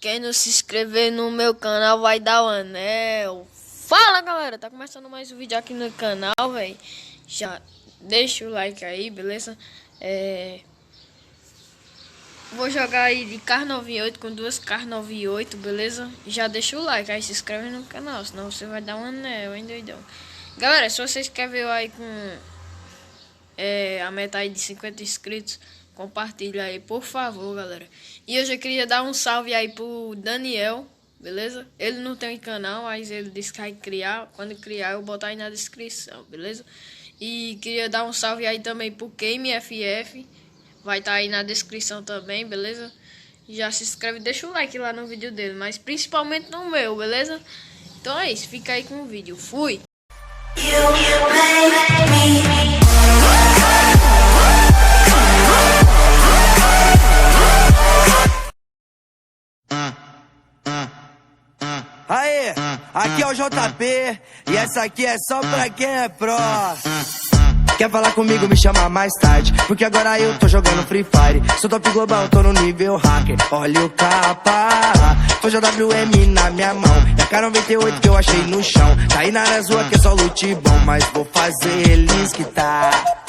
Quem não se inscrever no meu canal vai dar o anel. Fala, galera, tá começando mais um vídeo aqui no canal, velho. Já deixa o like aí, beleza? Vou jogar aí de Kar 98 com duas Kar 98, beleza? Já deixa o like aí, se inscreve no canal, senão você vai dar um anel, hein, doidão? Galera, se vocês querem ver eu aí com a meta aí de 50 inscritos, compartilha aí, por favor, galera. E eu já queria dar um salve aí pro Daniel, beleza? Ele não tem canal, mas ele disse que vai criar. Quando criar, eu vou botar aí na descrição, beleza? E queria dar um salve aí também pro KMFF. Vai estar aí na descrição também, beleza? Já se inscreve, deixa o like lá no vídeo dele, mas principalmente no meu, beleza? Então é isso, fica aí com o vídeo. Fui! Aê, aqui é o JP e essa aqui é só pra quem é pró. Quer falar comigo, me chama mais tarde, porque agora eu tô jogando Free Fire. Sou top global, tô no nível hacker. Olha o capa, foi JWM na minha mão. E a K98 que eu achei no chão. Tá aí na rua que é só loot bom, mas vou fazer eles quitar.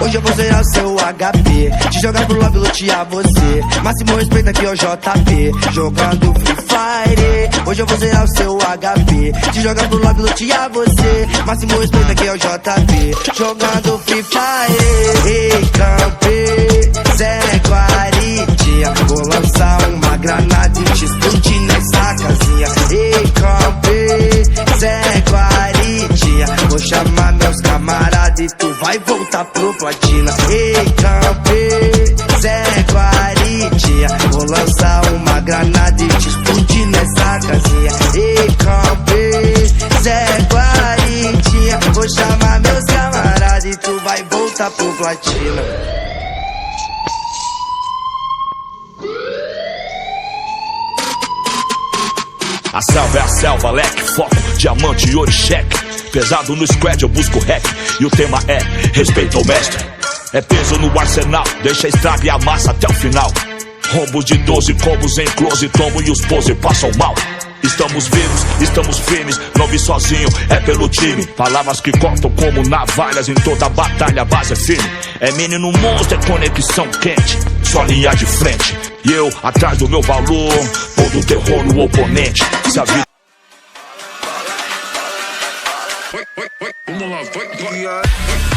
Hoje eu vou zerar o seu HP, te jogar pro love, lutear você. Máximo respeito aqui é o JP, jogando Free Fire. Hoje eu vou zerar o seu HP, te jogar pro love, lutear você. Máximo respeito aqui é o JP, jogando Free Fire. Ei, campe, Zé Guaritinha, vou lançar uma granada e te explodir nessa casinha. Ei, campe, Zé Guaritinha, vou chamar meus camaradas e tu vai voltar pro platina. Ei, campe, Zé Guaritinha, vou lançar uma granada e te explodir nessa casinha. Ei, campe, Zé Guaritinha, vou chamar meus camaradas e tu vai voltar pro platina. A selva é a selva, leque, foco, diamante, ouro e cheque. Pesado no squad, eu busco hack. E o tema é respeito ao mestre. É peso no arsenal, deixa a estraga e amassa até o final. Rombos de 12 combos em close, tomo e os pose passam mal. Estamos vivos, estamos firmes, não vi sozinho, é pelo time. Palavras que cortam como navalhas, em toda batalha a base é firme. É menino monstro, é conexão quente, só linha de frente. E eu, atrás do meu valor, todo terror no oponente. Se a vida... Vamos lá, vai.